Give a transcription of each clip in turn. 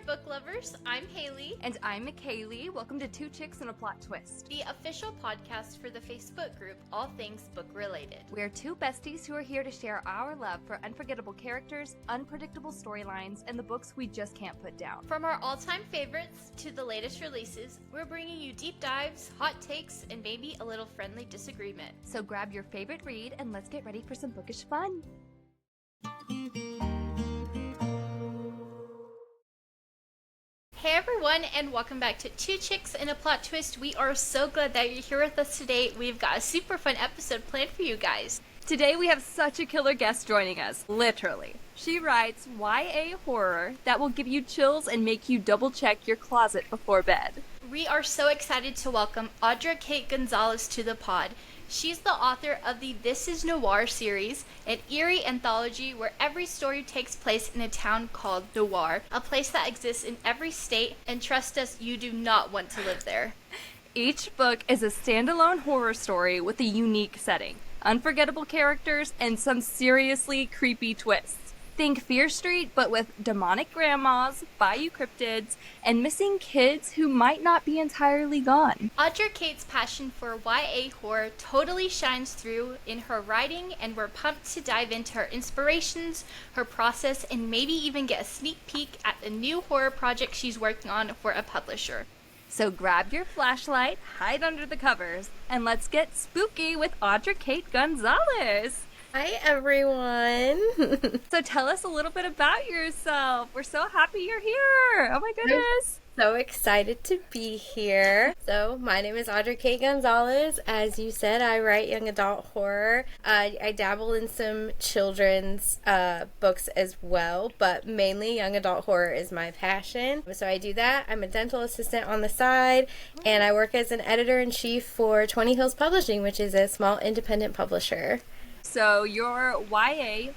book lovers. I'm Haley. And I'm McCayleigh. Welcome to Two Chicks and a Plot Twist, The official podcast for the Facebook group, All Things Book Related. We're two besties who are here to share our love for unforgettable characters, unpredictable storylines, and the books we just can't put down. From our all-time favorites to the latest releases, we're bringing you deep dives, hot takes, and maybe a little friendly disagreement. So grab your favorite read and let's get ready for some bookish fun. Hey everyone, and welcome back to Two Chicks and a Plot Twist. We are so glad that you're here with us today. We've got a super fun episode planned for you guys. Today we have such a killer guest joining us, literally. She writes YA horror that will give you chills and make you double check your closet before bed. We are so excited to welcome AudraKate Gonzalez to the pod. She's the author of the This Is Noir series, an eerie anthology where every story takes place in a town called Noir, a place that exists in every state, and trust us, you do not want to live there. Each book is a standalone horror story with a unique setting, unforgettable characters, and some seriously creepy twists. Think Fear Street, but with demonic grandmas, bayou cryptids, and missing kids who might not be entirely gone. AudraKate's passion for YA horror totally shines through in her writing, and we're pumped to dive into her inspirations, her process, and maybe even get a sneak peek at the new horror project she's working on for a publisher. So grab your flashlight, hide under the covers, and let's get spooky with AudraKate Gonzalez. Hi, everyone. So tell us a little bit about yourself. We're so happy you're here. Oh my goodness. I'm so excited to be here. So my name is AudraKate Gonzalez. As you said, I write young adult horror. I dabble in some children's books as well, but mainly young adult horror is my passion. So I do that. I'm a dental assistant on the side, and I work as an editor-in-chief for 20 Hills Publishing, which is a small independent publisher. So your YA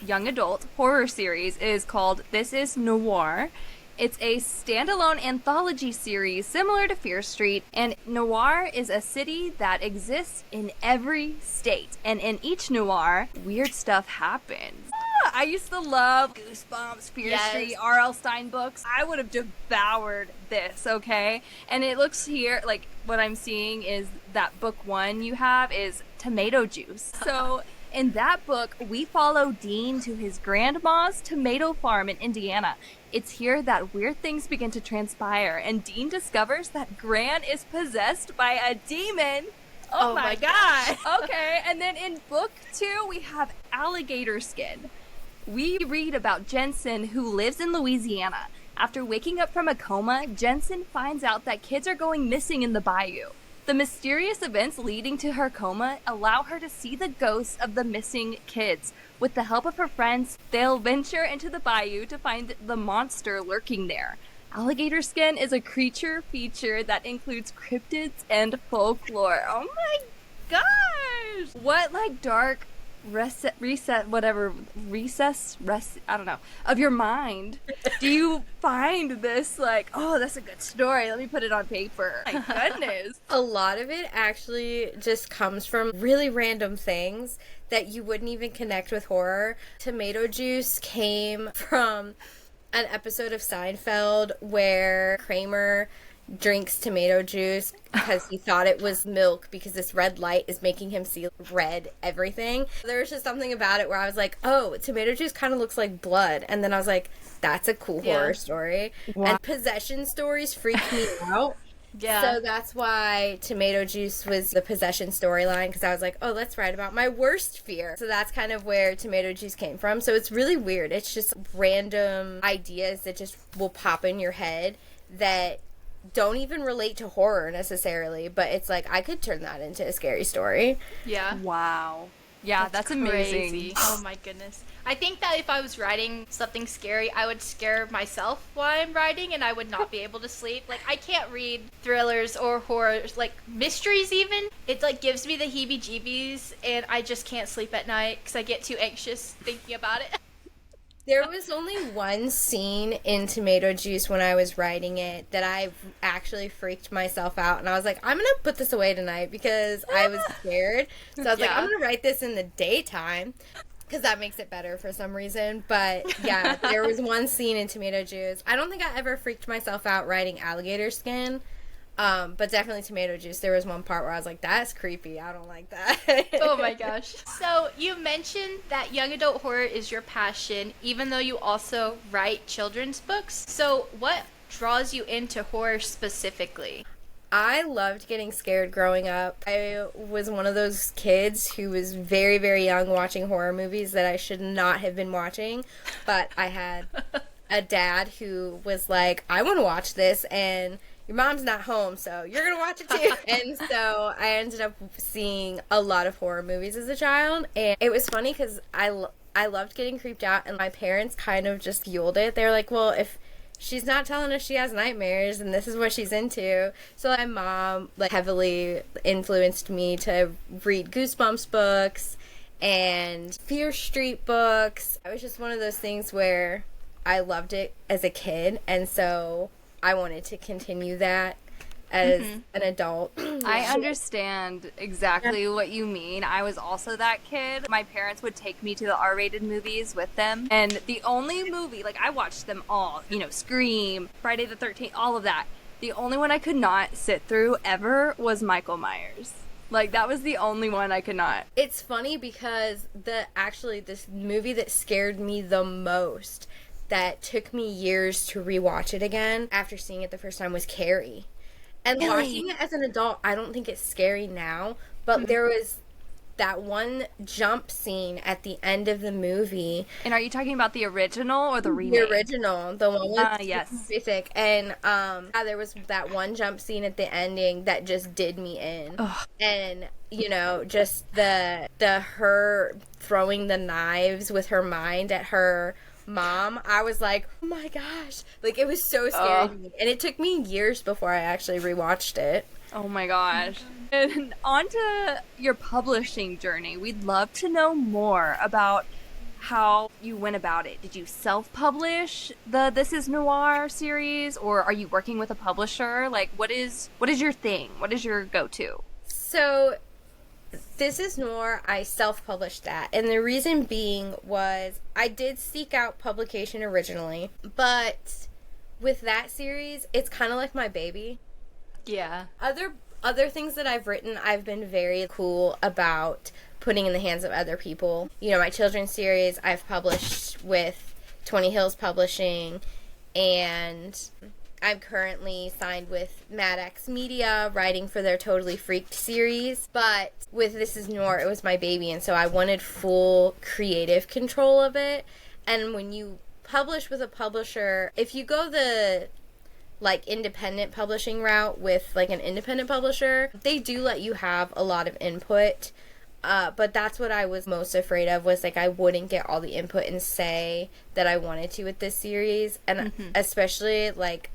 young adult horror series is called This Is Noir. It's a standalone anthology series similar to Fear Street, and Noir is a city that exists in every state. And in each Noir, weird stuff happens. I used to love Goosebumps, Fear Street, R.L. Stein books. I would have devoured this, okay? And it looks here, like, what I'm seeing is that book one you have is Tomato Juice. So in that book, we follow Dean to his grandma's tomato farm in Indiana. It's here that weird things begin to transpire, and Dean discovers that Gran is possessed by a demon. Oh my god! Okay, and then in book two, we have Alligator Skin. We read about Jensen, who lives in Louisiana. After waking up from a coma, Jensen finds out that kids are going missing in the bayou. The mysterious events leading to her coma allow her to see the ghosts of the missing kids. With the help of her friends, they'll venture into the bayou to find the monster lurking there. Alligator Skin is a creature feature that includes cryptids and folklore. Oh my gosh! What, like, dark recess, I don't know, of your mind do you find this, like, oh, that's a good story, let me put it on paper? My goodness. A lot of it actually just comes from really random things that you wouldn't even connect with horror. Tomato Juice came from an episode of Seinfeld where Kramer drinks tomato juice because he thought it was milk because this red light is making him see red everything. There was just something about it where I was like, oh, tomato juice kind of looks like blood. And then I was like, that's a cool horror story. Wow. And possession stories freak me out. So that's why Tomato Juice was the possession storyline, because I was like, oh, let's write about my worst fear. So that's kind of where Tomato Juice came from. So it's really weird. It's just random ideas that just will pop in your head that don't even relate to horror necessarily, but it's like, I could turn that into a scary story. Yeah. Wow. Yeah, that's amazing. Crazy. Oh my goodness. I think that if I was writing something scary, I would scare myself while I'm writing, and I would not be able to sleep. Like, I can't read thrillers or horrors, like mysteries even. It, like, gives me the heebie-jeebies, and I just can't sleep at night because I get too anxious thinking about it. There was only one scene in Tomato Juice when I was writing it that I actually freaked myself out, and I was like, I'm gonna put this away tonight because I was scared. So I was like, I'm gonna write this in the daytime. because that makes it better for some reason. But yeah, there was one scene in Tomato Juice. I don't think I ever freaked myself out writing alligator skin. But definitely Tomato Juice. There was one part where I was like, that's creepy. I don't like that. Oh my gosh. So you mentioned that young adult horror is your passion, even though you also write children's books. So what draws you into horror specifically? I loved getting scared growing up. I was one of those kids who was very, very young watching horror movies that I should not have been watching. But I had a dad who was like, I want to watch this, and your mom's not home, so you're going to watch it too. And so I ended up seeing a lot of horror movies as a child. And it was funny because I loved getting creeped out, and my parents kind of just fueled it. They were like, well, if she's not telling us she has nightmares, and this is what she's into. So my mom heavily influenced me to read Goosebumps books and Fear Street books. It was just one of those things where I loved it as a kid, and so I wanted to continue that as an adult. I understand exactly what you mean. I was also that kid. My parents would take me to the R-rated movies with them, and the only movie, I watched them all, Scream, Friday the 13th, all of that. The only one I could not sit through ever was Michael Myers. That was the only one I could not. It's funny because this movie that scared me the most, that took me years to rewatch it again after seeing it the first time, was Carrie. And Really? watching it as an adult, I don't think it's scary now, but there was that one jump scene at the end of the movie. And are you talking about the original or the remake? The original, the one with yes. basic. And there was that one jump scene at the ending that just did me in. Ugh. And just the her throwing the knives with her mind at her mom, I was like, oh my gosh, it was so scary to me. And it took me years before I actually rewatched it. Oh my gosh. And on to your publishing journey. We'd love to know more about how you went about it. Did you self-publish the This Is Noir series, or are you working with a publisher? What is your thing? What is your go-to? So This Is Noir, I self-published that. And the reason being was I did seek out publication originally, but with that series, it's kind of like my baby. Yeah. Other things that I've written, I've been very cool about putting in the hands of other people. My children's series, I've published with 20 Hills Publishing, and I'm currently signed with Mad X Media, writing for their Totally Freaked series. But with This Is Noir, it was my baby, and so I wanted full creative control of it. And when you publish with a publisher, if you go the independent publishing route with an independent publisher, they do let you have a lot of input. But that's what I was most afraid of, was I wouldn't get all the input and say that I wanted to with this series. And especially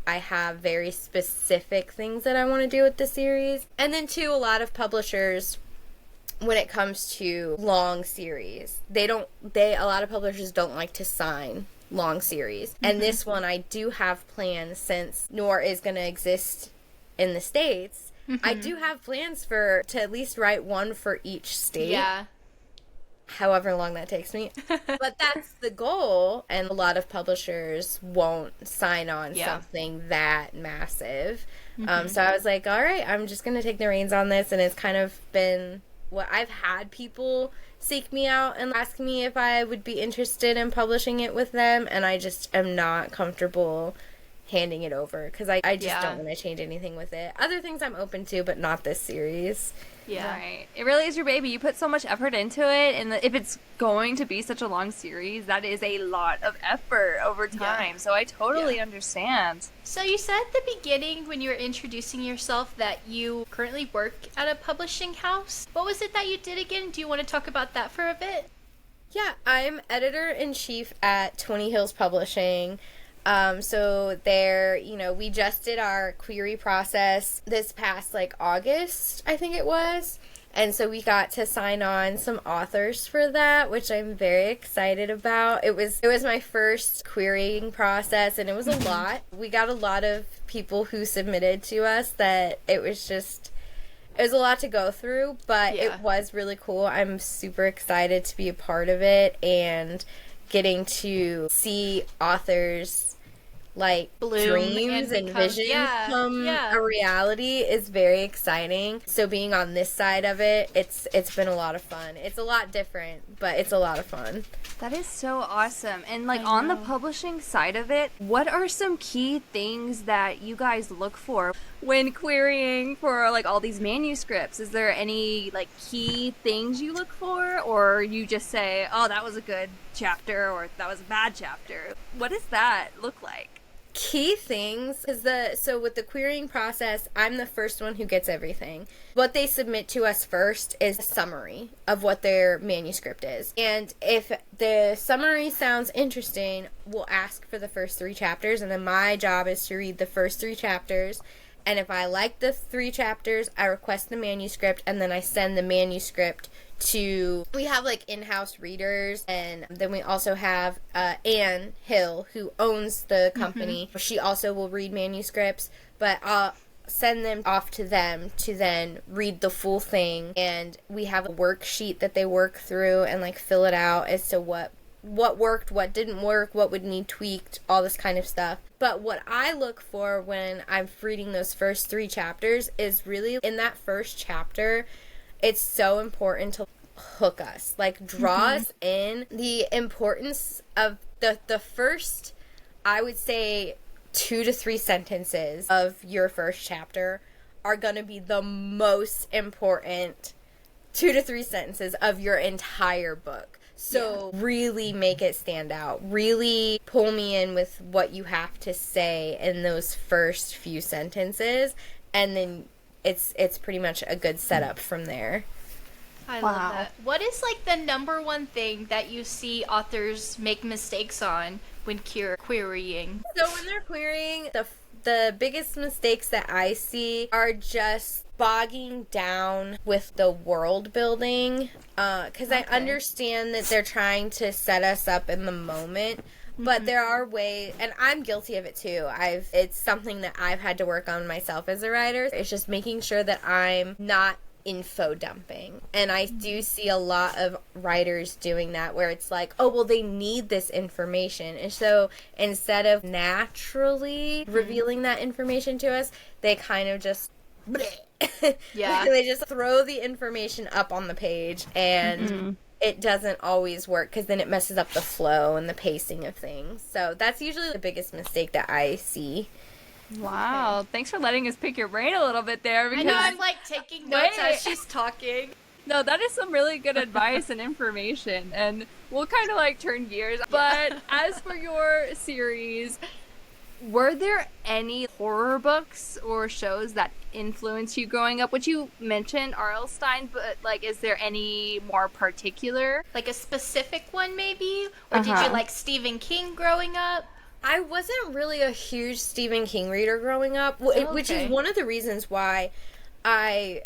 I have very specific things that I want to do with the series. And then too, a lot of publishers, when it comes to long series, a lot of publishers don't like to sign long series. And this one, I do have plans, since Noir is going to exist in the States. I do have plans to at least write one for each state. Yeah. However long that takes me. But that's the goal, and a lot of publishers won't sign on something that massive. So I was like, all right, I'm just going to take the reins on this, and it's kind of been what I've had people seek me out and ask me if I would be interested in publishing it with them, and I just am not comfortable handing it over because I just don't want to change anything with it. Other things I'm open to, but not this series. Yeah. Right. It really is your baby. You put so much effort into it, and if it's going to be such a long series, that is a lot of effort over time. So I totally understand. So you said at the beginning, when you were introducing yourself, that you currently work at a publishing house. What was it that you did again? Do you want to talk about that for a bit? Yeah, I'm editor-in-chief at 20 Hills Publishing. So there, we just did our query process this past August, I think it was. And so we got to sign on some authors for that, which I'm very excited about. It was my first querying process, and it was a lot. We got a lot of people who submitted to us that it it was a lot to go through, but Yeah. it was really cool. I'm super excited to be a part of it and getting to see authors like Bloom dreams and and become- visions yeah, come yeah. a reality is very exciting. So being on this side of it, it's been a lot of fun. It's a lot different, but it's a lot of fun. That is so awesome. And like I on the know. publishing side of it, what are some key things that you guys look for when querying for like all these manuscripts? Is there any like key things you look for, or you just say, "Oh, that was a good chapter," or "That was a bad chapter"? What does that look like? Key things is so with the querying process, I'm the first one who gets everything. What they submit to us first is a summary of what their manuscript is. And if the summary sounds interesting, we'll ask for the first 3 chapters, and then my job is to read the first 3 chapters. And if I like the 3 chapters, I request the manuscript, and then I send the manuscript to, we have like in-house readers, and then we also have Anne Hill, who owns the company. She also will read manuscripts, but I'll send them off to them to then read the full thing, and we have a worksheet that they work through and like fill it out as to what worked, what didn't work, what would need tweaked, all this kind of stuff. But what I look for when I'm reading those first 3 chapters is really in that first chapter, it's so important to hook us, like draw us in. The importance of the first, I would say, 2 to 3 sentences of your first chapter are going to be the most important 2 to 3 sentences of your entire book. So really make it stand out. Really pull me in with what you have to say in those first few sentences, and then it's pretty much a good setup from there. I Wow. love that. What is like the number one thing that you see authors make mistakes on when querying? So when they're querying, the biggest mistakes that I see are just bogging down with the world building, because I understand that they're trying to set us up in the moment, but there are ways, and I'm guilty of it too. It's something that I've had to work on myself as a writer. It's just making sure that I'm not info dumping. And I do see a lot of writers doing that, where it's like, oh, well, they need this information. And so instead of naturally revealing that information to us, they kind of just Yeah. they just throw the information up on the page, and it doesn't always work, because then it messes up the flow and the pacing of things. So that's usually the biggest mistake that I see. Wow. Thanks for letting us pick your brain a little bit there. I Because know I'm like taking notes Wait. as she's talking. no, that is some really good advice and information, and we'll kind of like turn gears. But as for your series, were there any horror books or shows that influenced you growing up? Which you mentioned R.L. Stine, but like, is there any more particular? Like a specific one maybe? Or did Uh-huh. you like Stephen King growing up? I wasn't really a huge Stephen King reader growing up, which is Okay. one of the reasons why I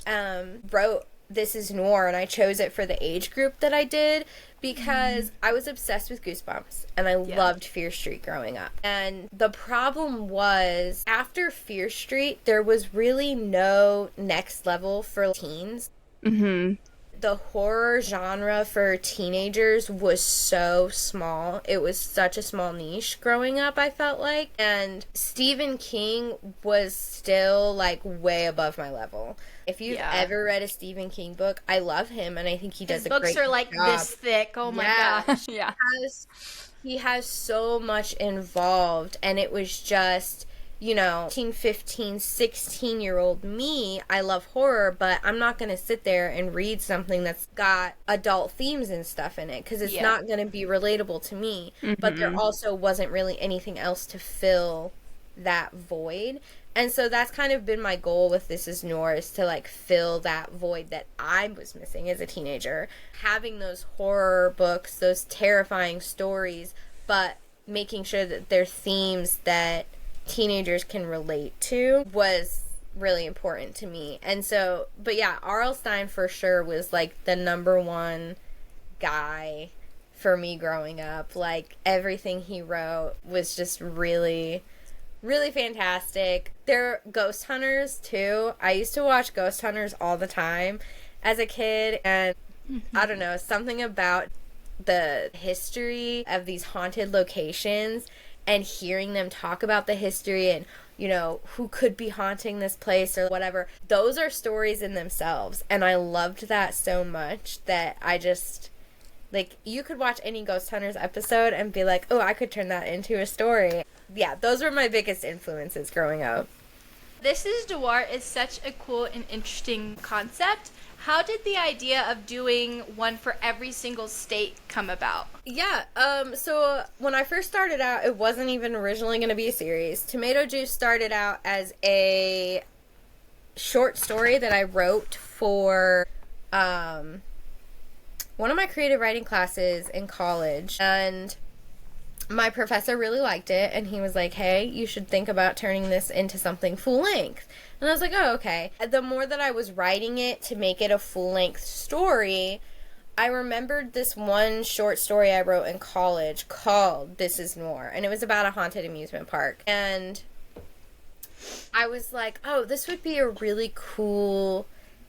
wrote This Is Noir, and I chose it for the age group that I did, because I was obsessed with Goosebumps, and I loved Fear Street growing up. And the problem was, after Fear Street, there was really no next level for teens. Mm-hmm. The horror genre for teenagers was so small. It was such a small niche growing up, I felt like. And Stephen King was still like way above my level. If you've ever read a Stephen King book, I love him, and I think he does His a books great are like job. this thick. Oh my Yeah. gosh. Yeah. He has so much involved, and it was just, 15, 16-year-old me, I love horror, but I'm not going to sit there and read something that's got adult themes and stuff in it, because it's not going to be relatable to me. But there also wasn't really anything else to fill that void. And so that's kind of been my goal with This Is Noir, is to like fill that void that I was missing as a teenager. Having those horror books, those terrifying stories, but making sure that they're themes that teenagers can relate to was really important to me. And so, but yeah, R.L. Stine for sure was like the number one guy for me growing up. Like, everything he wrote was just really really fantastic. They're ghost hunters too. I used to watch Ghost Hunters all the time as a kid, and I don't know, something about the history of these haunted locations and hearing them talk about the history and, you know, who could be haunting this place or whatever. Those are stories in themselves, and I loved that so much that I just, like, you could watch any Ghost Hunters episode and be like, oh, I could turn that into a story. Yeah, those were my biggest influences growing up. This is Noir is such a cool and interesting concept. How did the idea of doing one for every single state come about? Yeah, so when I first started out, it wasn't even originally going to be a series. Tomato Juice started out as a short story that I wrote for one of my creative writing classes in college, and my professor really liked it, and he was like, hey, you should think about turning this into something full length. And I was like, oh, okay. The more that I was writing it to make it a full length story, I remembered this one short story I wrote in college called This Is Noir, and it was about a haunted amusement park. And I was like, oh, this would be a really cool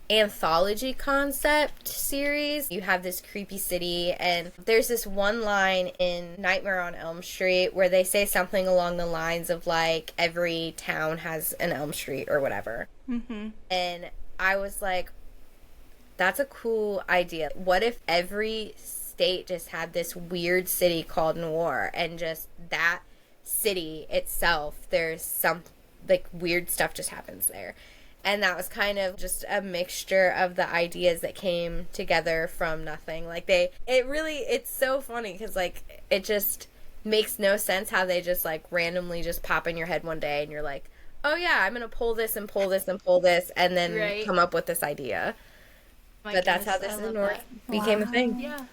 anthology concept series. You have this creepy city, and there's this one line in Nightmare on Elm Street where they say something along the lines of like every town has an Elm Street or whatever. And I was like, that's a cool idea. What if every state just had this weird city called Noir, and just that city itself, there's some like weird stuff just happens there. And that was kind of just a mixture of the ideas that came together from nothing. Like it's so funny because like it just makes no sense how they just like randomly just pop in your head one day and you're like, oh yeah, I'm going to pull this and pull this and pull this and then come up with this idea. But that's how This Is Noir became a thing. Yeah.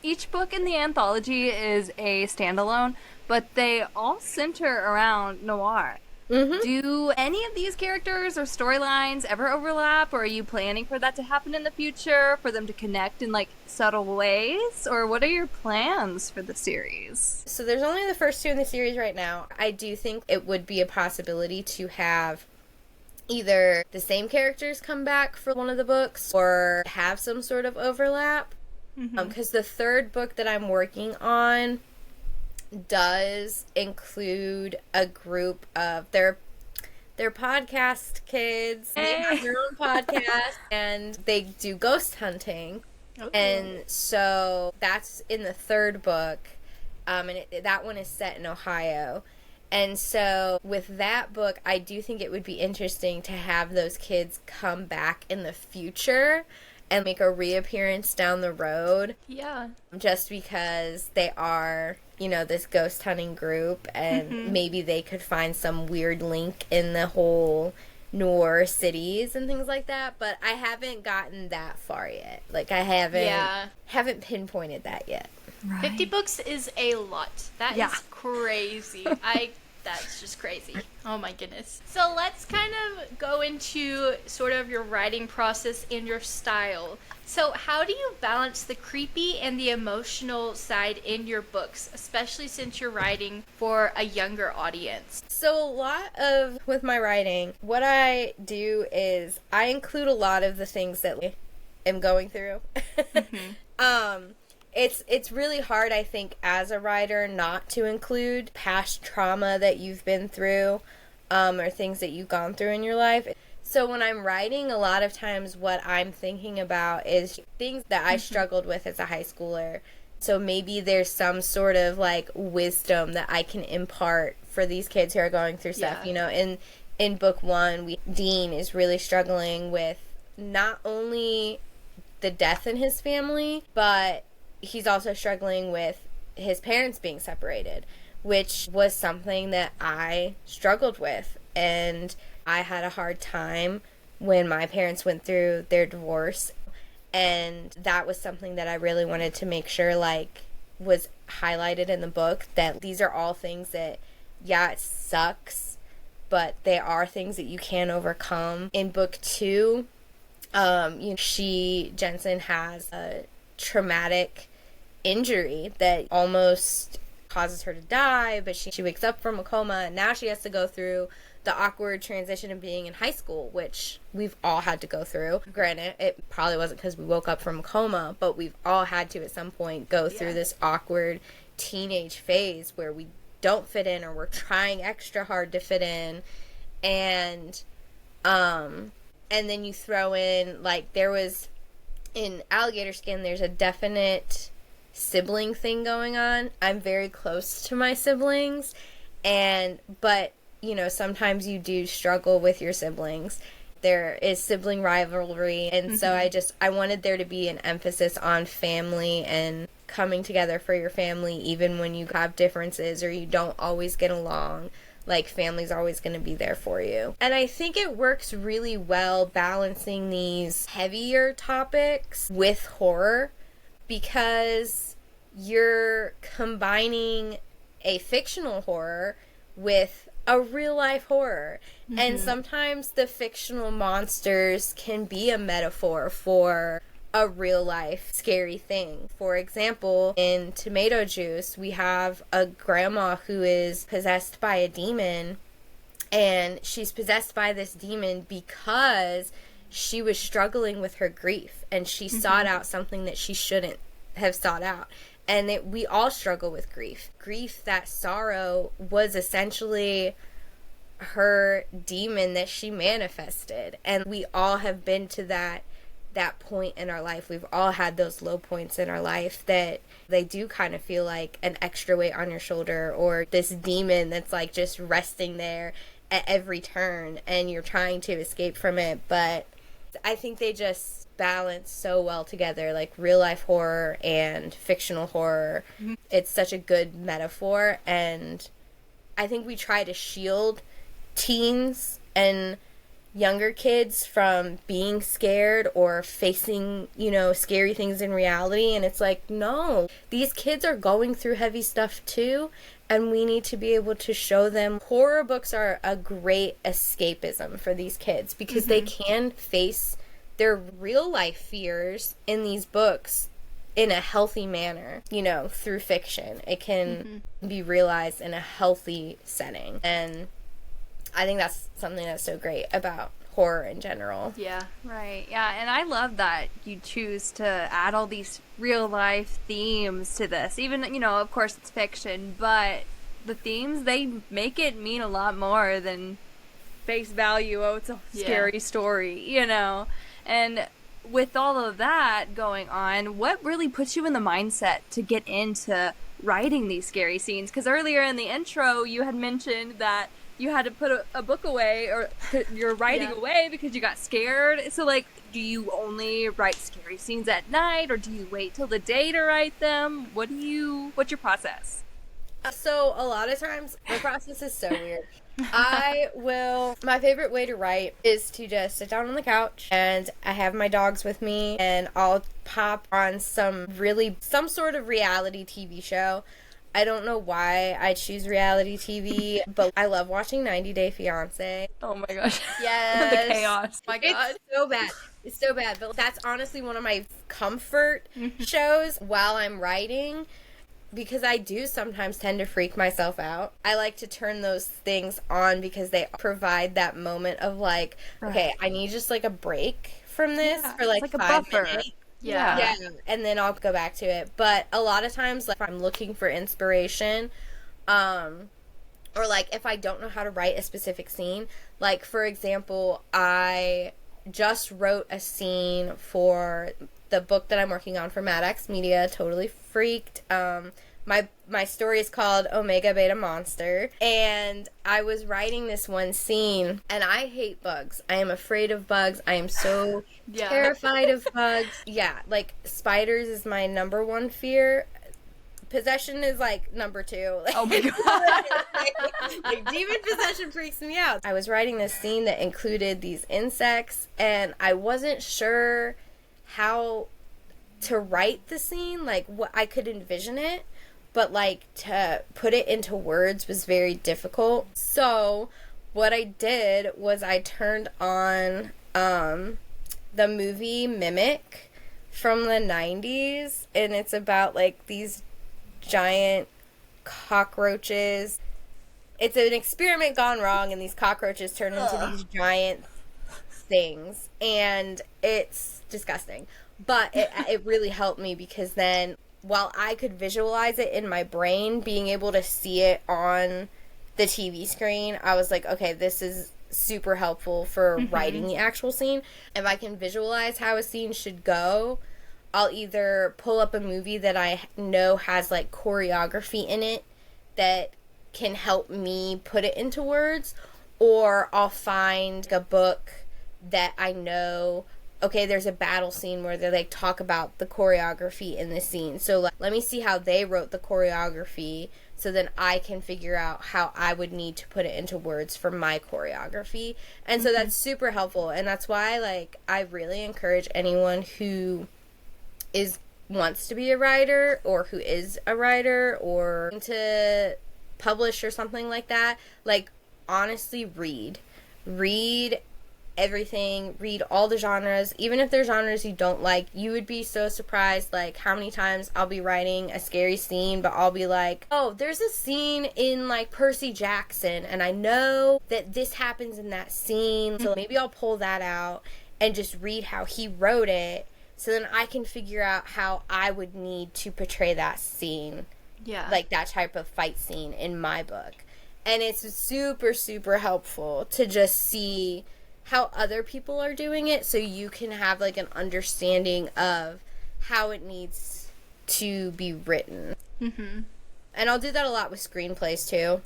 Each book in the anthology is a standalone, but they all center around Noir. Do any of these characters or storylines ever overlap, or are you planning for that to happen in the future, for them to connect in like subtle ways, or what are your plans for the series? So there's only the first two in the series right now. I do think it would be a possibility to have either the same characters come back for one of the books or have some sort of overlap. Because the third book that I'm working on does include a group of they're podcast kids. They have their own podcast and they do ghost hunting. And so that's in the third book, and that one is set in Ohio. And so with that book, I do think it would be interesting to have those kids come back in the future and make a reappearance down the road. Yeah. Just because they are, you know, this ghost hunting group, and maybe they could find some weird link in the whole Noir cities and things like that. But I haven't gotten that far yet. Like, I haven't pinpointed that yet. Right. 50 books is a lot. That is crazy. That's just crazy. Oh my goodness. So let's kind of go into sort of your writing process and your style. So how do you balance the creepy and the emotional side in your books, especially since you're writing for a younger audience? So with my writing, what I do is I include a lot of the things that I am going through. It's really hard, I think, as a writer not to include past trauma that you've been through, or things that you've gone through in your life. So when I'm writing, a lot of times what I'm thinking about is things that I struggled with as a high schooler. So maybe there's some sort of like wisdom that I can impart for these kids who are going through stuff. You know, in book one, Dean is really struggling with not only the death in his family, but he's also struggling with his parents being separated, which was something that I struggled with. And I had a hard time when my parents went through their divorce. And that was something that I really wanted to make sure, like, was highlighted in the book, that these are all things that, yeah, it sucks, but they are things that you can overcome. In book two, Jensen has a traumatic injury that almost causes her to die, but she wakes up from a coma, and now she has to go through the awkward transition of being in high school, which we've all had to go through. Granted, it probably wasn't because we woke up from a coma, but we've all had to at some point go through this awkward teenage phase where we don't fit in, or we're trying extra hard to fit in. And then you throw in, like, there was in Alligator Skin, there's a definite sibling thing going on. I'm very close to my siblings, but you know, sometimes you do struggle with your siblings. There is sibling rivalry, and so I wanted there to be an emphasis on family and coming together for your family, even when you have differences or you don't always get along. Like, family's always going to be there for you. And I think it works really well balancing these heavier topics with horror, because you're combining a fictional horror with a real life horror. And sometimes the fictional monsters can be a metaphor for a real life scary thing. For example, in Tomato Juice, we have a grandma who is possessed by a demon, and she's possessed by this demon because she was struggling with her grief, and she sought out something that she shouldn't have sought out. And we all struggle with grief. Grief, that sorrow, was essentially her demon that she manifested. And we all have been to that point in our life. We've all had those low points in our life that they do kind of feel like an extra weight on your shoulder, or this demon that's like just resting there at every turn and you're trying to escape from it. But I think they just balance so well together, like real life horror and fictional horror. It's such a good metaphor, and I think we try to shield teens and younger kids from being scared or facing, you know, scary things in reality. And it's like, no, these kids are going through heavy stuff too, and we need to be able to show them. Horror books are a great escapism for these kids, because they can face their real life fears in these books in a healthy manner, you know, through fiction. It can be realized in a healthy setting. And I think that's something that's so great about horror in general. Yeah. Right. Yeah. And I love that you choose to add all these real life themes to this. Even, you know, of course it's fiction, but the themes, they make it mean a lot more than face value. Oh, it's a scary story, you know? And with all of that going on, what really puts you in the mindset to get into writing these scary scenes? Because earlier in the intro, you had mentioned that you had to put a book away, or you're writing away because you got scared. So, like, do you only write scary scenes at night, or do you wait till the day to write them? What's your process? So a lot of times, my process is so weird. My favorite way to write is to just sit down on the couch, and I have my dogs with me, and I'll pop on some sort of reality TV show. I don't know why I choose reality TV, but I love watching 90 Day Fiancé. Oh my gosh. Yes. The chaos. My God. It's so bad, but that's honestly one of my comfort shows while I'm writing, because I do sometimes tend to freak myself out. I like to turn those things on because they provide that moment of like, okay, I need just like a break from this for like it's like 5 a buffer. minutes. Yeah. And then I'll go back to it. But a lot of times, like, if I'm looking for inspiration, or like if I don't know how to write a specific scene, like, for example, I just wrote a scene for the book that I'm working on for Maddox Media, Totally Freaked. My story is called Omega Beta Monster, and I was writing this one scene, and I hate bugs. I am afraid of bugs. I am so terrified of bugs. Yeah, like, spiders is my number one fear. Possession is, like, number 2. Like, Oh my God. like, demon possession freaks me out. I was writing this scene that included these insects, and I wasn't sure how to write the scene, like, what I could envision it, but, like, to put it into words was very difficult. So what I did was I turned on the movie Mimic from the 90s, and it's about, like, these giant cockroaches. It's an experiment gone wrong, and these cockroaches turn into these giant things, and it's disgusting. But it really helped me, because then, while I could visualize it in my brain, being able to see it on the TV screen, I was like, okay, this is super helpful for writing the actual scene. If I can visualize how a scene should go, I'll either pull up a movie that I know has, like, choreography in it that can help me put it into words, or I'll find a book that I know, okay, there's a battle scene where they, like, talk about the choreography in the scene. So, like, let me see how they wrote the choreography, so then I can figure out how I would need to put it into words for my choreography. And so that's super helpful. And that's why, like, I really encourage anyone who wants to be a writer, or who is a writer, or to publish or something like that, like, honestly, read everything, read all the genres, even if they're genres you don't like. You would be so surprised, like, how many times I'll be writing a scary scene, but I'll be like, oh, there's a scene in, like, Percy Jackson, and I know that this happens in that scene, so maybe I'll pull that out and just read how he wrote it, so then I can figure out how I would need to portray that scene. Yeah. Like, that type of fight scene in my book. And it's super, super helpful to just see how other people are doing it, so you can have, like, an understanding of how it needs to be written. And I'll do that a lot with screenplays, too.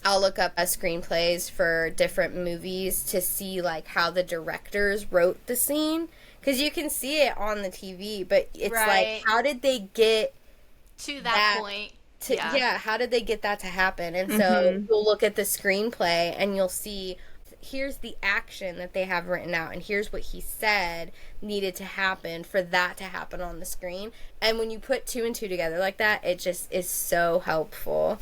I'll look up screenplays for different movies to see, like, how the directors wrote the scene. Because you can see it on the TV, but it's like, how did they get to that point? How did they get that to happen? And so you'll look at the screenplay and you'll see, here's the action that they have written out, and here's what he said needed to happen for that to happen on the screen. And when you put two and two together like that, it just is so helpful.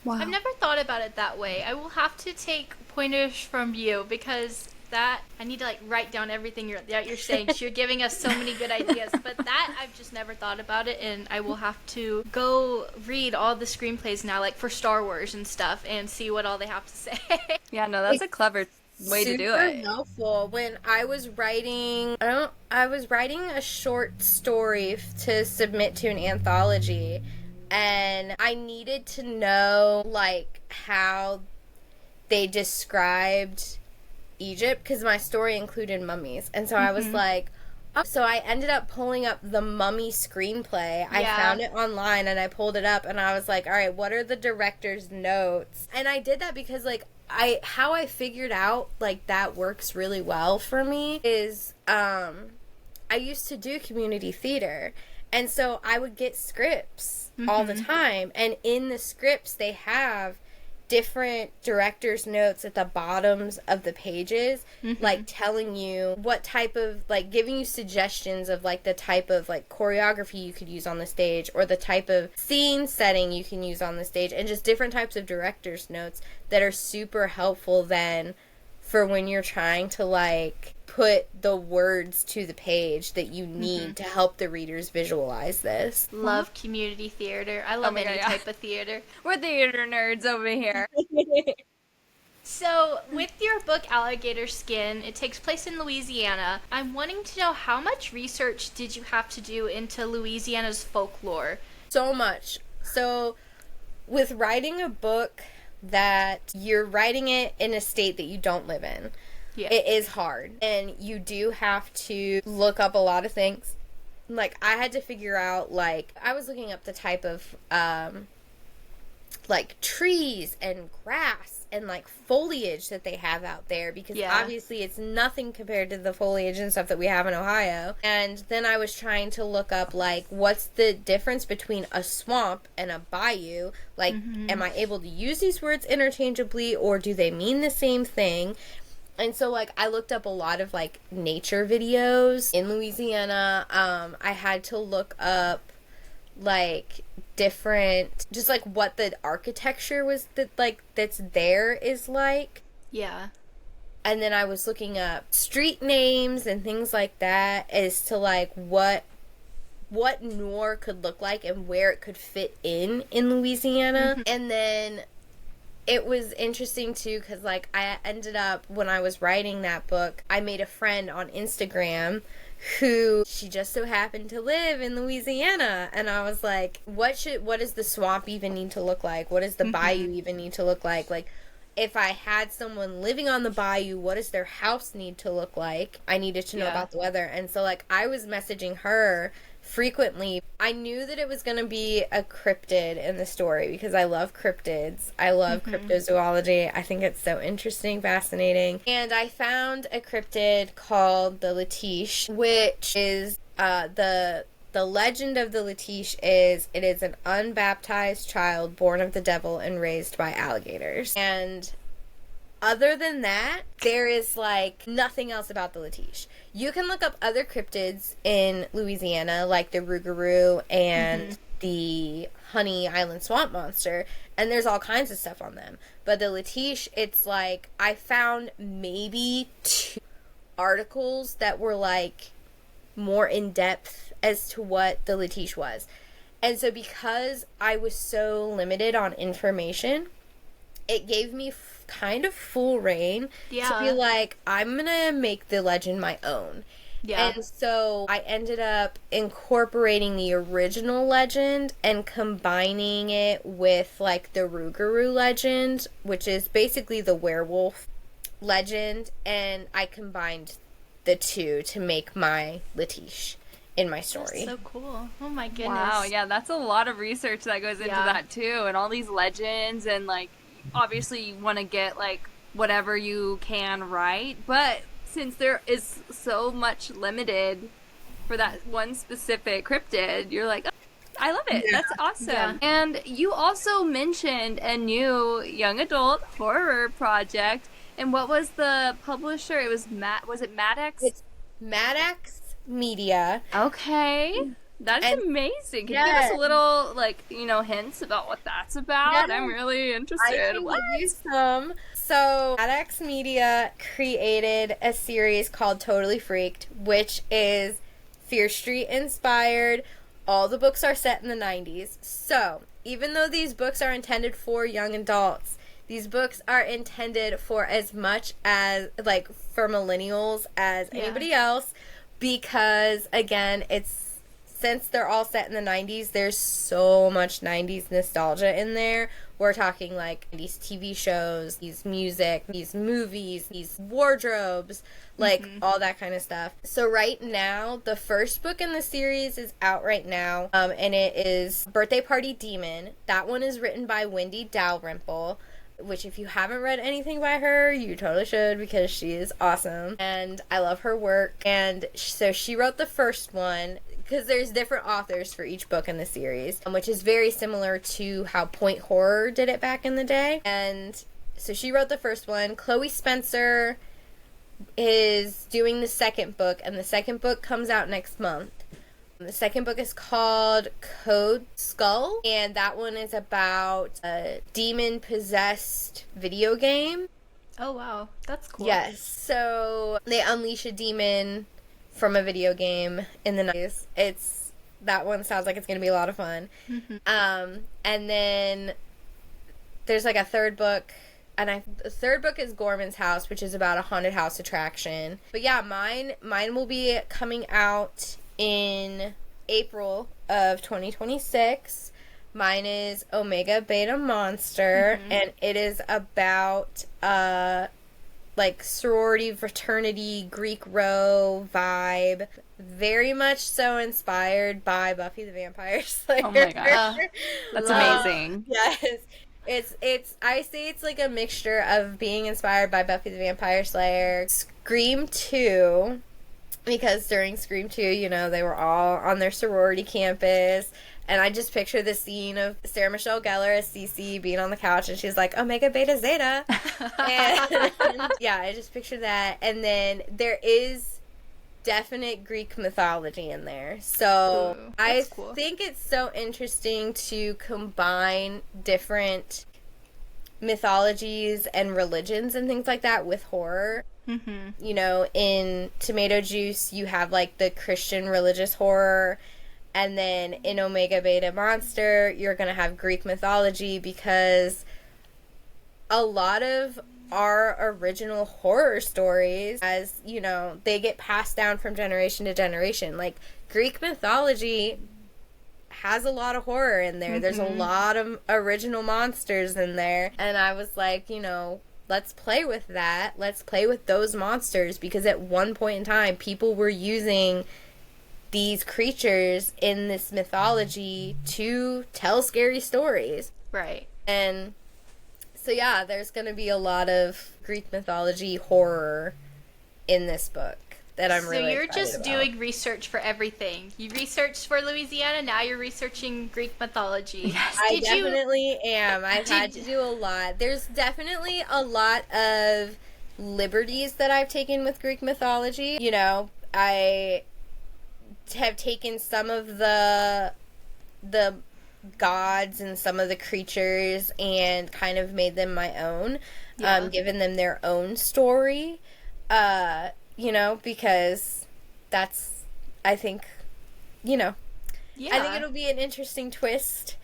Wow. I've never thought about it that way. I will have to take pointers from you, because that, I need to, like, write down everything you're saying, because you're giving us so many good ideas. But that, I've just never thought about it, and I will have to go read all the screenplays now, like, for Star Wars and stuff, and see what all they have to say. Yeah, no, that's a clever way to do it. Super helpful. When I was writing a short story to submit to an anthology, and I needed to know, like, how they described Egypt, because my story included mummies, and so I was like, oh. So I ended up pulling up the Mummy screenplay. I found it online, and I pulled it up, and I was like, all right, what are the director's notes? And I did that because, like, how I figured out, like, that works really well for me is, I used to do community theater, and so I would get scripts all the time, and in the scripts they have different director's notes at the bottoms of the pages, like, telling you what type of, like, giving you suggestions of, like, the type of, like, choreography you could use on the stage, or the type of scene setting you can use on the stage, and just different types of director's notes that are super helpful then for when you're trying to, like, put the words to the page that you need to help the readers visualize this. Love community theater. I love any type of theater. We're theater nerds over here. So, with your book Alligator Skin, it takes place in Louisiana. I'm wanting to know, how much research did you have to do into Louisiana's folklore? So much. So, with writing a book that you're writing it in a state that you don't live in, it is hard. And you do have to look up a lot of things. Like, I had to figure out, like, I was looking up the type of, like, trees and grass and, like, foliage that they have out there, because obviously it's nothing compared to the foliage and stuff that we have in Ohio. And then I was trying to look up, like, what's the difference between a swamp and a bayou? Like, am I able to use these words interchangeably, or do they mean the same thing? And so, like, I looked up a lot of, like, nature videos in Louisiana. I had to look up, like, different, just, like, what the architecture was that's there is like. Yeah. And then I was looking up street names and things like that as to, like, what what noir could look like and where it could fit in Louisiana. And then it was interesting too, because like I ended up, when I was writing that book, I made a friend on Instagram who, she just so happened to live in Louisiana, and I was like, what does the swamp even need to look like? What does the bayou even need to look like? Like, if I had someone living on the bayou, what does their house need to look like? I needed to know about the weather. And so like I was messaging her frequently. I knew that it was going to be a cryptid in the story because I love cryptids. I love cryptozoology. I think it's so interesting, fascinating. And I found a cryptid called the Latiche, which is the legend of the Latiche is it is an unbaptized child born of the devil and raised by alligators. And other than that, there is, like, nothing else about the Latiche. You can look up other cryptids in Louisiana, like the Rougarou and the Honey Island Swamp Monster, and there's all kinds of stuff on them. But the Latiche, it's like, I found maybe 2 articles that were, like, more in-depth as to what the Latiche was. And so because I was so limited on information, it gave me kind of full reign to be like, I'm gonna make the legend my own. And so I ended up incorporating the original legend and combining it with like the Rougarou legend, which is basically the werewolf legend, and I combined the 2 to make my Latiche in my story. That's so cool. Oh my goodness. Wow, yeah, that's a lot of research that goes into that too, and all these legends, and like obviously you want to get like whatever you can write, but since there is so much limited for that one specific cryptid, you're like, oh, I love it. That's awesome. And you also mentioned a new young adult horror project. And what was the publisher? It was was it Maddox? It's Maddox Media. Okay. That's amazing. Can you give us a little, like, you know, hints about what that's about? I'm really interested. I can give you some. So, Maddox Media created a series called Totally Freaked, which is Fear Street inspired. All the books are set in the 90s. So, even though these books are intended for young adults, these books are intended for as much as, like, for millennials as anybody else, because, again, since they're all set in the 90s, there's so much 90s nostalgia in there. We're talking, like, these TV shows, these music, these movies, these wardrobes, like, all that kind of stuff. So right now, the first book in the series is out right now, and it is Birthday Party Demon. That one is written by Wendy Dalrymple, which if you haven't read anything by her, you totally should, because she is awesome, and I love her work. And so she wrote the first one, because there's different authors for each book in the series, which is very similar to how Point Horror did it back in the day. And so she wrote the first one. Chloe Spencer is doing the second book, and the second book comes out next month. The second book is called Code Skull, and that one is about a demon-possessed video game. Oh, wow. That's cool. Yes. So they unleash a demon from a video game in the 90s. That one sounds like it's going to be a lot of fun. And then there's like a third book, and the third book is Gorman's House, which is about a haunted house attraction. But yeah, mine will be coming out in April of 2026. Mine is Omega Beta Monster, and it is about like sorority, fraternity, Greek row vibe. Very much so inspired by Buffy the Vampire Slayer. Oh my gosh. That's amazing. Yes. I say it's like a mixture of being inspired by Buffy the Vampire Slayer, Scream 2, because during Scream 2, you know, they were all on their sorority campus, and I just picture the scene of Sarah Michelle Gellar as Cece being on the couch, and she's like, Omega Beta Zeta. And yeah, I just picture that. And then there is definite Greek mythology in there. So I think it's so interesting to combine different mythologies and religions and things like that with horror. You know, in Tomato Juice, you have like the Christian religious horror, And then in Omega Beta Monster, you're going to have Greek mythology, because a lot of our original horror stories, as you know, they get passed down from generation to generation. Like, Greek mythology has a lot of horror in there. There's a lot of original monsters in there. And I was like, you know, let's play with that. Let's play with those monsters, because at one point in time, people were using these creatures in this mythology to tell scary stories. Right. And so, yeah, there's going to be a lot of Greek mythology horror in this book that I'm really excited about. So you're just doing research for everything. You researched for Louisiana, now you're researching Greek mythology. Yes. I definitely am. I've had to do a lot. There's definitely a lot of liberties that I've taken with Greek mythology. You know, I have taken some of the gods and some of the creatures and kind of made them my own, given them their own story, you know, because that's, I think, you know, I think it'll be an interesting twist.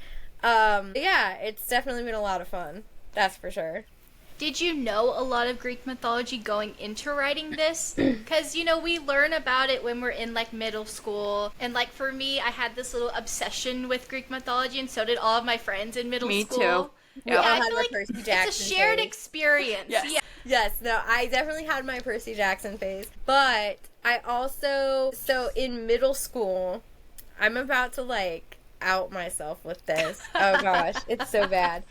Yeah, it's definitely been a lot of fun, that's for sure. Did you know a lot of Greek mythology going into writing this? Because, you know, we learn about it when we're in, like, middle school. And, like, for me, I had this little obsession with Greek mythology, and so did all of my friends in middle school. Me too. Yeah, I feel like it's a shared experience. Yes. Yeah. Yes, no, I definitely had my Percy Jackson phase. But I also, so in middle school, I'm about to, like, out myself with this. Oh, gosh, it's so bad.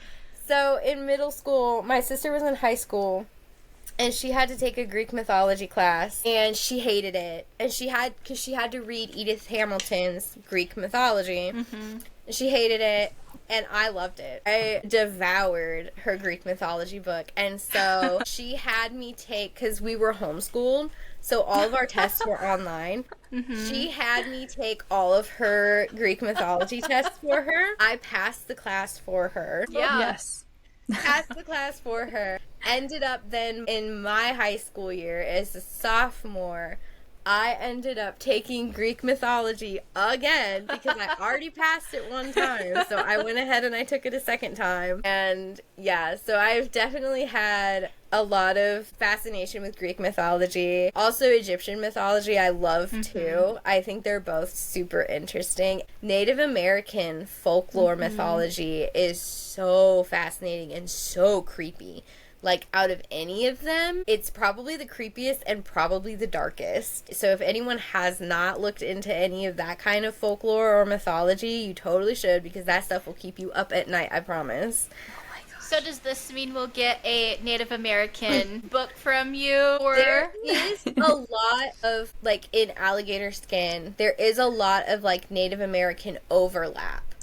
So, in middle school, my sister was in high school, and she had to take a Greek mythology class, and she hated it. And because she had to read Edith Hamilton's Greek mythology. Mm-hmm. She hated it, and I loved it. I devoured her Greek mythology book, and so she had me take, because we were homeschooled, so all of our tests were online. Mm-hmm. She had me take all of her Greek mythology tests for her. I passed the class for her. Yeah. Yes. Passed the class for her. Ended up then in my high school year as a sophomore, I ended up taking Greek mythology again because I already passed it one time. So I went ahead and I took it a second time. And yeah, so I've definitely had a lot of fascination with Greek mythology. Also Egyptian mythology I love too. I think they're both super interesting. Native American folklore mythology is so fascinating and so creepy. Like, out of any of them, it's probably the creepiest and probably the darkest. So if anyone has not looked into any of that kind of folklore or mythology, you totally should, because that stuff will keep you up at night, I promise. So does this mean we'll get a Native American book from you? Or there is a lot of, like, in Alligator Skin, there is a lot of, like, Native American overlap.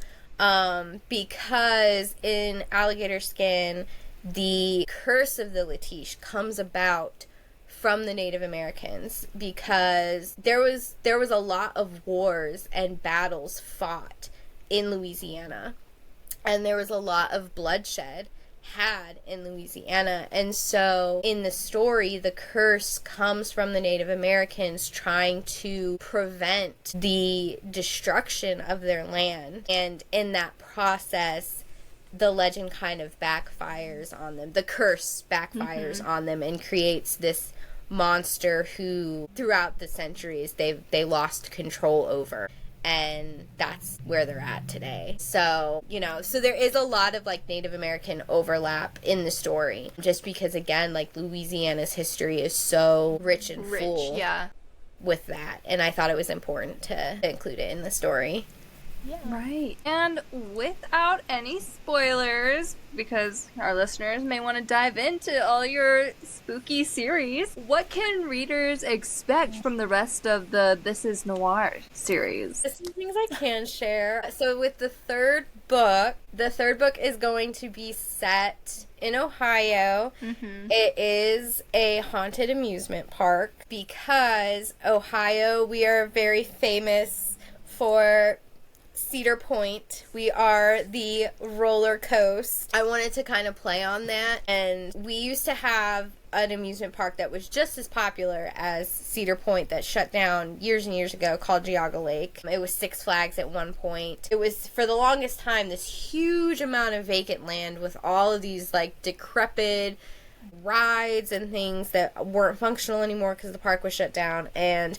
Because in Alligator Skin, the curse of the Latish comes about from the Native Americans, because there was a lot of wars and battles fought in Louisiana, and there was a lot of bloodshed had in Louisiana. And so in the story, the curse comes from the Native Americans trying to prevent the destruction of their land, and in that process the legend kind of backfires on them. The curse backfires on them and creates this monster who, throughout the centuries, they lost control over. And that's where they're at today. So, you know, so there is a lot of, like, Native American overlap in the story. Just because, again, like, Louisiana's history is so rich and full with that. And I thought it was important to include it in the story. Yeah. Right. And without any spoilers, because our listeners may want to dive into all your spooky series, what can readers expect from the rest of the This Is Noir series? There's some things I can share. So with the third book is going to be set in Ohio. It is a haunted amusement park, because Ohio, we are very famous for Cedar Point. We are the roller coast. I wanted to kind of play on that, and we used to have an amusement park that was just as popular as Cedar Point that shut down years and years ago called Geauga Lake. It was Six Flags at one point. It was, for the longest time, this huge amount of vacant land with all of these, like, decrepit rides and things that weren't functional anymore because the park was shut down, and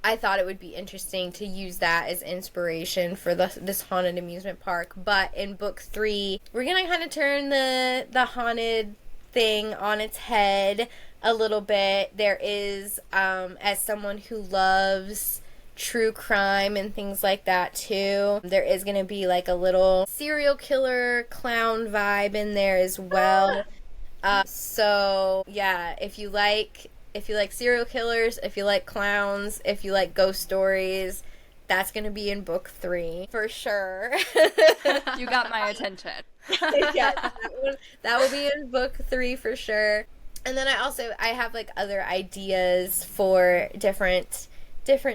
I thought it would be interesting to use that as inspiration for this haunted amusement park. But in book 3, we're gonna kind of turn the haunted thing on its head a little bit. There is, as someone who loves true crime and things like that too, there is gonna be like a little serial killer clown vibe in there as well. So yeah, if you like serial killers, if you like clowns, if you like ghost stories, that's going to be in book 3 for sure. You got my attention. Yeah, that will be in book 3 for sure. And then I have like other ideas for different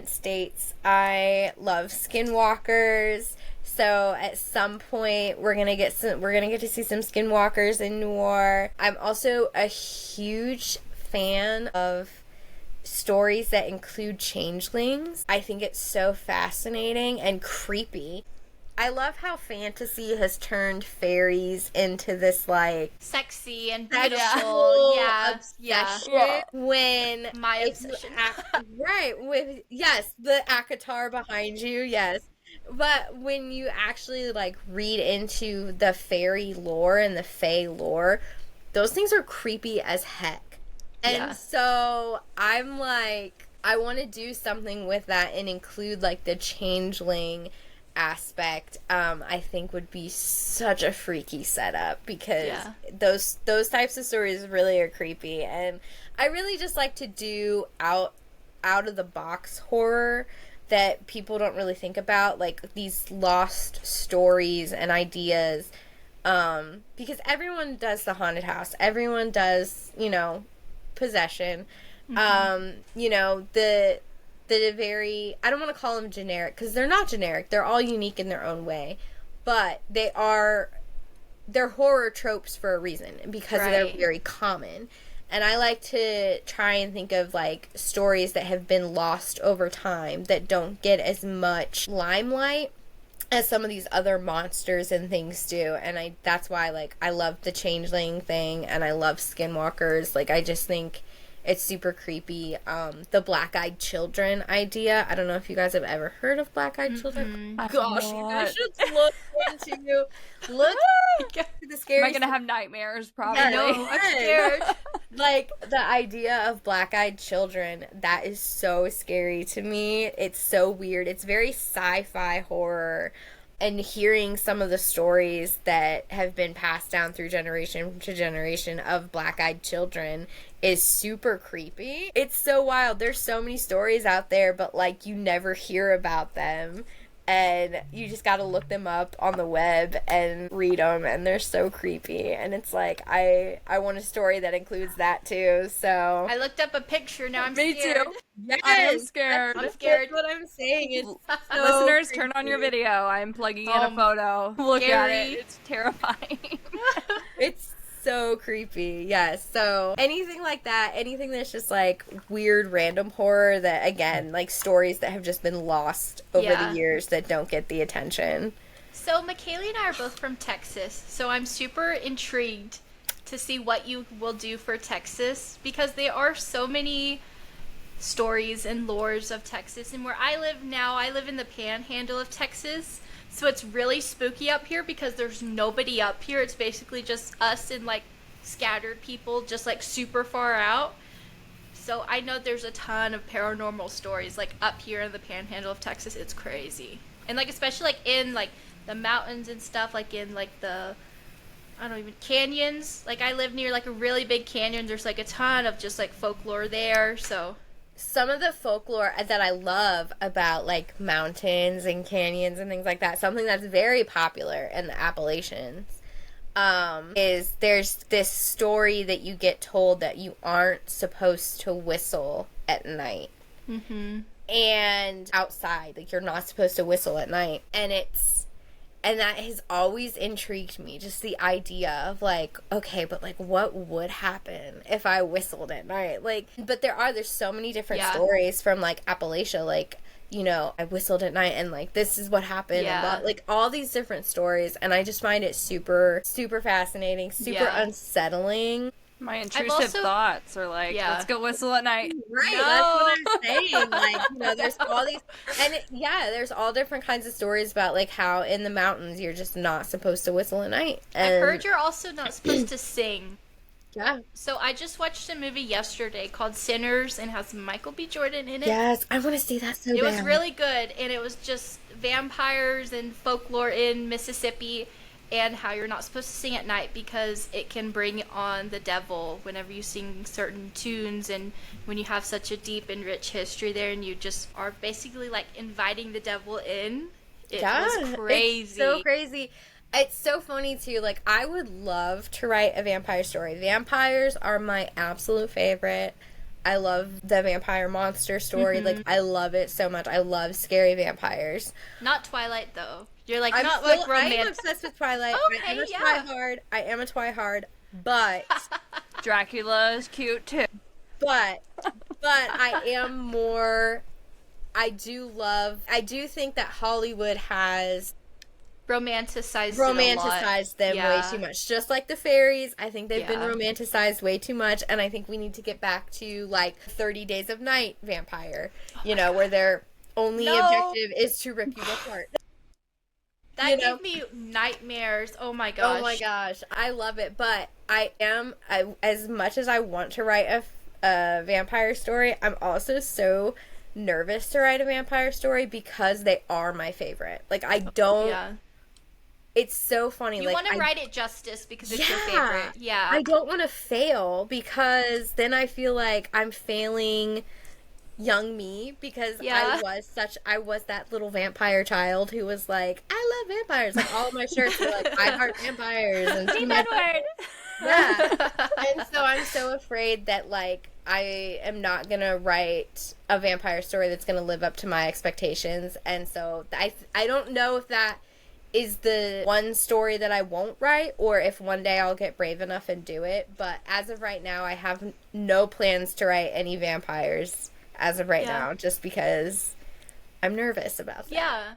states. I love skinwalkers. So at some point we're gonna get to see some skinwalkers in Noir. I'm also a huge fan of stories that include changelings. I think it's so fascinating and creepy. I love how fantasy has turned fairies into this, like, sexy and sexual beautiful. Yeah. obsession. When My if obsession. right, with, yes, the ACOTAR behind you, yes. But when you actually, like, read into the fairy lore and the fae lore, those things are creepy as heck. And so I'm like, I want to do something with that and include, like, the changeling aspect. I think would be such a freaky setup, because those types of stories really are creepy, and I really just like to do out of the box horror that people don't really think about, like these lost stories and ideas, because everyone does the haunted house, everyone does, possession, the very, I don't want to call them generic, because they're not generic, they're all unique in their own way, but they're horror tropes for a reason, because they're very common. And I like to try and think of, like, stories that have been lost over time that don't get as much limelight as some of these other monsters and things do. And that's why, like, I love the changeling thing, and I love skinwalkers. Like, I just think it's super creepy. The black-eyed children idea. I don't know if you guys have ever heard of black-eyed children. Gosh, you guys should look into the scary. Am I gonna have nightmares? Probably. Yeah, No, I'm scared. Like, the idea of black-eyed children, that is so scary to me. It's so weird. It's very sci-fi horror. And hearing some of the stories that have been passed down through generation to generation of black-eyed children is super creepy. It's so wild. There's so many stories out there, but, like, you never hear about them. And you just gotta look them up on the web and read them, and they're so creepy. And it's like, I want a story that includes that too, so. I looked up a picture, now I'm Me scared. too. Yes! I am scared. I'm scared. That's what I'm saying. It's so Listeners, creepy. turn on your video. I'm plugging in a photo. Look at it. It's terrifying. It's so creepy. Yes. So anything like that, anything that's just like weird random horror that, again, like stories that have just been lost over the years that don't get the attention. So McCayleigh and I are both from Texas, so I'm super intrigued to see what you will do for Texas, because there are so many stories and lores of Texas. And where I live now, I live in the panhandle of Texas. So it's really spooky up here because there's nobody up here. It's basically just us and, like, scattered people just, like, super far out. So I know there's a ton of paranormal stories, like, up here in the panhandle of Texas. It's crazy. And, like, especially, like, in, like, the mountains and stuff, like, in, like, the, I don't even, canyons. Like, I live near, like, a really big canyon. There's, like, a ton of just, like, folklore there, so. Some of the folklore that I love about, like, mountains and canyons and things like that, something that's very popular in the Appalachians, is there's this story that you get told that you aren't supposed to whistle at night. Mm-hmm. and outside. Like, you're not supposed to whistle at night. And that has always intrigued me, just the idea of, like, okay, but, like, what would happen if I whistled at night? Like, but there's so many different stories from, like, Appalachia, like, you know, I whistled at night and, like, this is what happened. Yeah. And, like, all these different stories, and I just find it super, super fascinating, super unsettling. My intrusive thoughts are like, let's go whistle at night. Right, No. that's what I'm saying. Like, you know, there's all these, and there's all different kinds of stories about, like, how in the mountains you're just not supposed to whistle at night. And I've heard you're also not supposed to sing. Yeah. So I just watched a movie yesterday called Sinners and has Michael B. Jordan in it. Yes, I want to see that so bad. It was really good, and it was just vampires and folklore in Mississippi, and how you're not supposed to sing at night because it can bring on the devil whenever you sing certain tunes, and when you have such a deep and rich history there, and you just are basically like inviting the devil in. It was crazy. It's so crazy. It's so funny too. Like, I would love to write a vampire story. Vampires are my absolute favorite. I love the vampire monster story. Like, I love it so much. I love scary vampires. Not Twilight though. You're like I'm romantic. I'm obsessed with Twilight. Okay, I am a twihard, but Dracula is cute too. but I am more. I do think that Hollywood has romanticized them way too much. Just like the fairies, I think they've been romanticized way too much, and I think we need to get back to, like, 30 Days of Night vampire, where their only objective is to rip you apart. That gave me nightmares. Oh my gosh. Oh my gosh. I love it, but as much as I want to write a vampire story, I'm also so nervous to write a vampire story because they are my favorite. Like, I don't... Yeah. It's so funny. You want to write it justice because it's your favorite. Yeah. I don't want to fail because then I feel like I'm failing young me because I was that little vampire child who was like, I love vampires. Like, all of my shirts were like, I heart vampires. And Team Edward. Yeah. And so I'm so afraid that, like, I am not going to write a vampire story that's going to live up to my expectations. And so I don't know if that is the one story that I won't write or if one day I'll get brave enough and do it. But as of right now, I have no plans to write any vampires as of right now, just because I'm nervous about that. Yeah.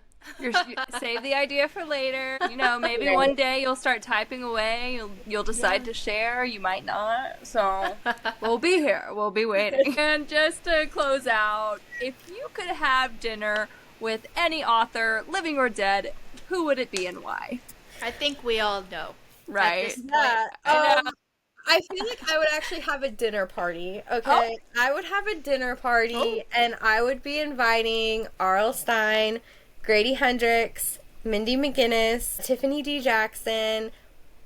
Save the idea for later. Maybe one day you'll start typing away. You'll decide to share. You might not. So we'll be here. We'll be waiting. And just to close out, if you could have dinner with any author, living or dead, who would it be and why? I think we all know. Right. Yeah. I feel like I would actually have a dinner party, okay? Oh. I would have a dinner party, and I would be inviting R.L. Stine, Grady Hendrix, Mindy McGinnis, Tiffany D. Jackson,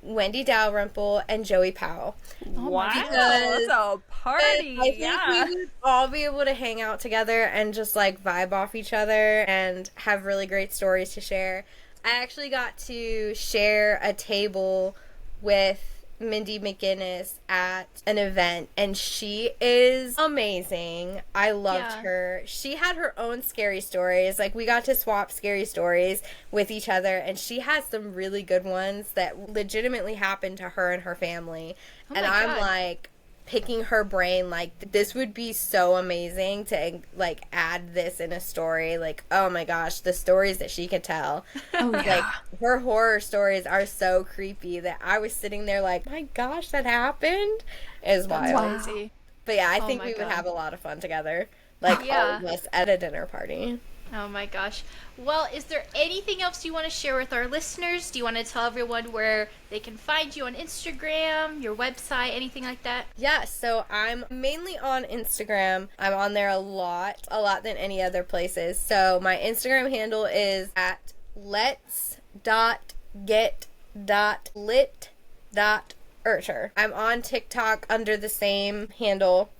Wendy Dalrymple, and Joey Powell. Wow, that's a party. I think we would all be able to hang out together and just, like, vibe off each other and have really great stories to share. I actually got to share a table with Mindy McGinnis at an event, and she is amazing. I loved her. She had her own scary stories. Like, we got to swap scary stories with each other, and she has some really good ones that legitimately happened to her and her family. And I'm like picking her brain, like, this would be so amazing to, like, add this in a story. Like, oh my gosh, the stories that she could tell. Like, her horror stories are so creepy that I was sitting there like, my gosh, that happened? Is wild. Crazy. But yeah, I think we would have a lot of fun together. Like, all of us at a dinner party. Oh my gosh. Well, is there anything else you want to share with our listeners? Do you want to tell everyone where they can find you on Instagram, your website, anything like that? Yeah, so I'm mainly on Instagram. I'm on there a lot than any other places. So my Instagram handle is at lets.get.lit.urter. I'm on TikTok under the same handle.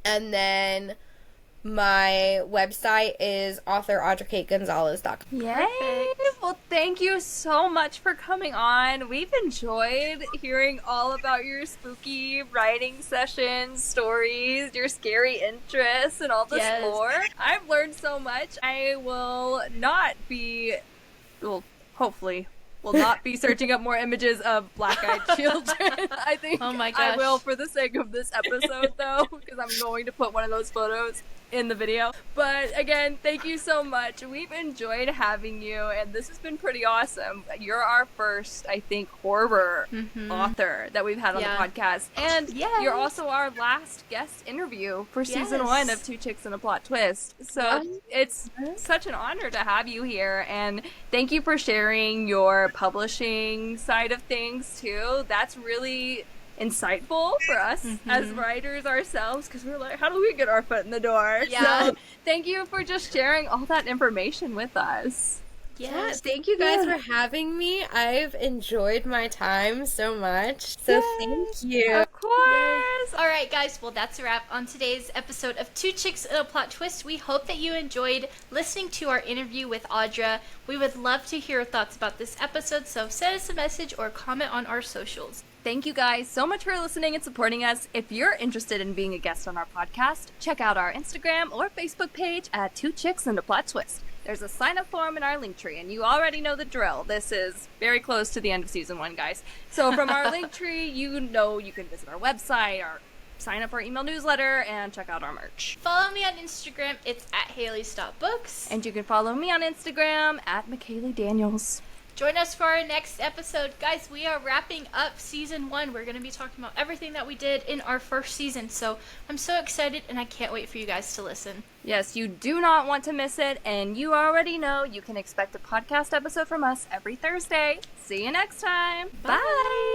And then my website is author AudraKateGonzalez.com. Yay! Well, thank you so much for coming on. We've enjoyed hearing all about your spooky writing sessions, stories, your scary interests, and all this lore. I've learned so much. I will not be, well, hopefully, will not be searching up more images of black-eyed children. I think Oh my I gosh. will for the sake of this episode, though, because I'm going to put one of those photos in the video. But again, thank you so much. We've enjoyed having you, and this has been pretty awesome. You're our first, I think, horror author that we've had on the podcast. And you're also our last guest interview for season 1 of Two Chicks and a Plot Twist. So it's such an honor to have you here, and thank you for sharing your publishing side of things too. That's really insightful for us as writers ourselves, because we're like, how do we get our foot in the door? So thank you for just sharing all that information with us. Yeah, thank you guys for having me. I've enjoyed my time so much. So thank you. Of course. All right, guys. Well, that's a wrap on today's episode of Two Chicks and a Plot Twist. We hope that you enjoyed listening to our interview with Audra. We would love to hear your thoughts about this episode, so send us a message or comment on our socials. Thank you guys so much for listening and supporting us. If you're interested in being a guest on our podcast, check out our Instagram or Facebook page at Two Chicks and a Plot Twist. There's a sign-up form in our link tree, and you already know the drill. This is very close to the end of season 1, guys. So from our link tree, you know you can visit our website, or sign up for our email newsletter, and check out our merch. Follow me on Instagram. It's at HaileyStopBooks. And you can follow me on Instagram at McCayleigh Daniels. Join us for our next episode. Guys, we are wrapping up season 1. We're going to be talking about everything that we did in our first season. So I'm so excited, and I can't wait for you guys to listen. Yes, you do not want to miss it, and you already know you can expect a podcast episode from us every Thursday. See you next time. Bye.